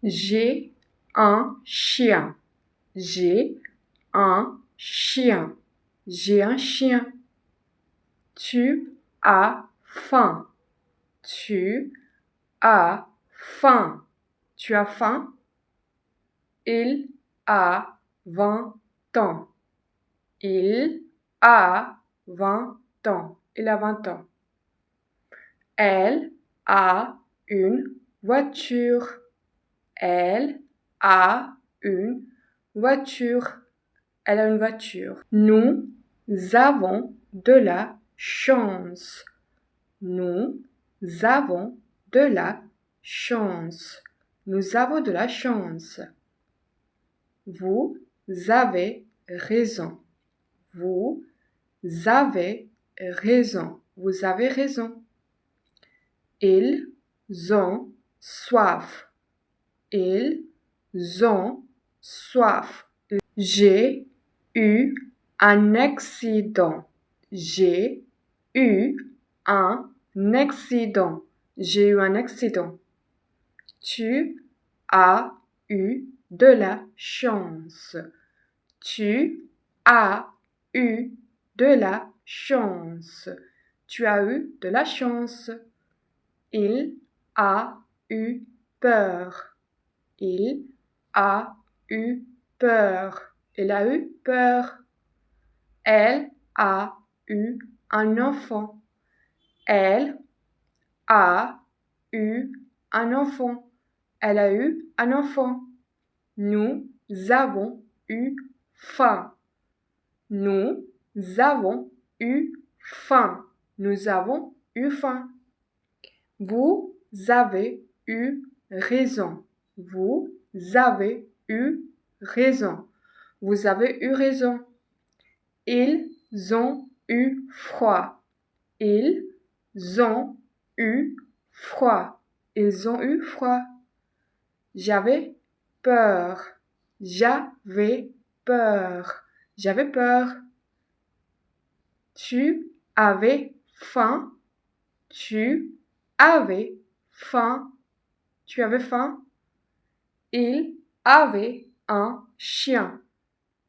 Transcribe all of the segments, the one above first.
J'ai un chien. J'ai un chien. J'ai un chien. Tu as faim. Tu as faim. Tu as faim? Il a 20 ans. Il a 20 ans. Il a 20 ans. Elle a une voiture. Elle a une voiture. Elle a une voiture. Nous avons de la chance. Nous avons de la chance. Nous avons de la chance. Vous avez raison. Vous avez raison. Vous avez raison. Ils ont soif. Ils ont soif. J'ai eu un accident. J'ai eu un accident. J'ai eu un accident. Tu as eu de la chance. Tu as eu de la chance. Tu as eu de la chance. Il a eu peur. Il a eu peur. Il a eu peur. Elle a eu un enfant. Elle a eu un enfant. Elle a eu un enfant. Nous avons eu faim. Nous avons eu faim. Nous avons eu faim. Vous avez eu raison. Vous avez eu raison. Vous avez eu raison. Ils ont eu froid. Ils ont eu froid. Ils ont eu froid. J'avais peur. J'avais peur. J'avais peur. Tu avais faim. Tu avais faim. Tu avais faim. Il avait un chien.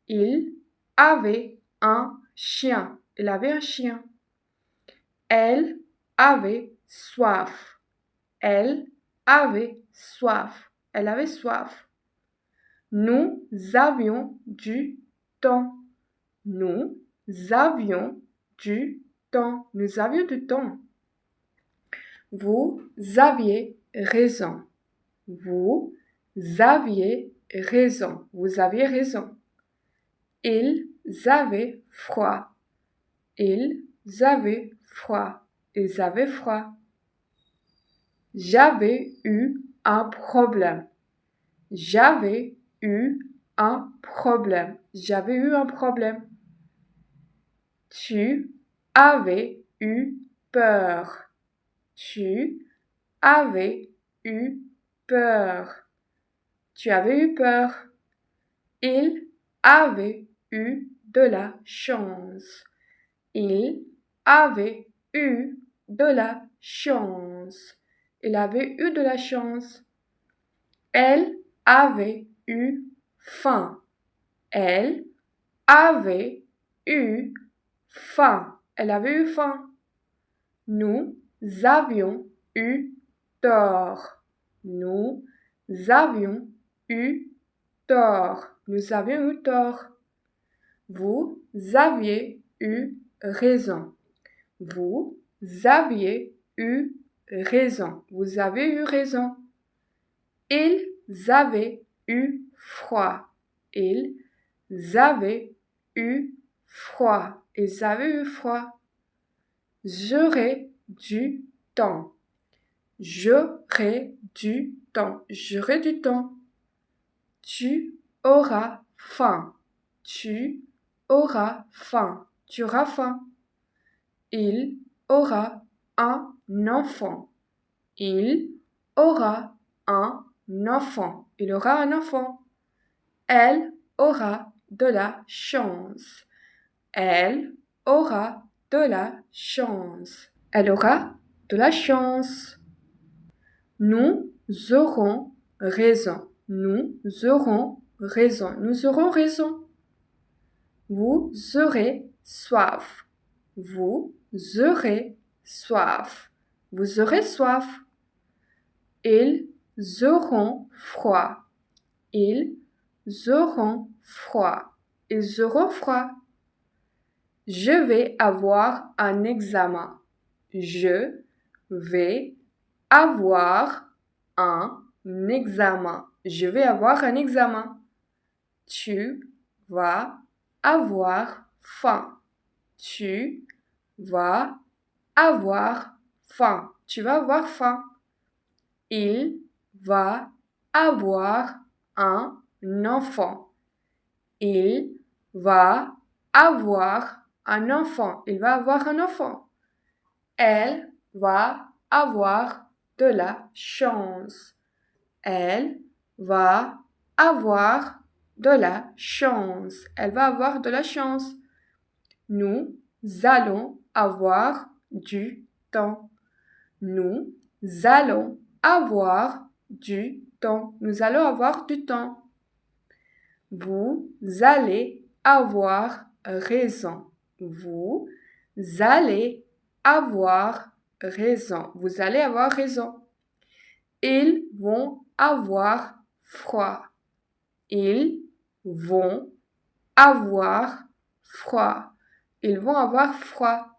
Il avait un chien. Il avait un chien. Elle avait soif. Elle avait soif. Elle avait soif. Nous avions du temps. Nous avions du temps. Nous avions du temps. Vous aviez raison. Vous aviez raison. Vous aviez raison. Ils avaient froid. Ils avaient froid. Ils avaient froid. J'avais eu un problème. J'avais eu un problème. J'avais eu un problème. Tu avais eu peur. Tu avais eu peur. Tu avais eu peur. Il avait eu de la chance. Il avait eu de la chance. Il avait eu de la chance. Elle avait eu faim. Elle avait eu faim. Elle avait eu faim. Nous avions eu tort. Nous avions eu tort. Nous avions eu tort. Vous aviez eu raison. Vous aviez eu raison. Vous avez eu raison. Ils avaient eu froid. Ils avaient eu froid. Ils avaient eu froid. J'aurai du temps. J'aurai du temps. J'aurai du temps. Tu auras faim. Tu auras faim. Tu auras faim. Il aura un enfant. Il aura un enfant. Il aura un enfant. Elle aura de la chance. Elle aura de la chance. Elle aura de la chance. Nous aurons raison. Nous aurons raison. Nous aurons raison. Vous aurez soif. Vous aurez soif. Vous aurez soif. Ils auront froid. Ils auront froid. Ils auront froid. Je vais avoir un examen. Je vais avoir un examen. Je vais avoir un examen. Tu vas avoir faim. Tu vas avoir faim. Tu vas avoir faim. Il va avoir un enfant. Il va avoir un enfant. Il va avoir un enfant. Elle va avoir de la chance. Elle va avoir de la chance. Elle va avoir de la chance. Nous allons avoir du temps. Nous allons avoir du temps. Nous allons avoir du temps. Vous allez avoir raison. Vous allez avoir raison. Vous allez avoir raison. Ils vont avoir froid. Ils vont avoir froid. Ils vont avoir froid.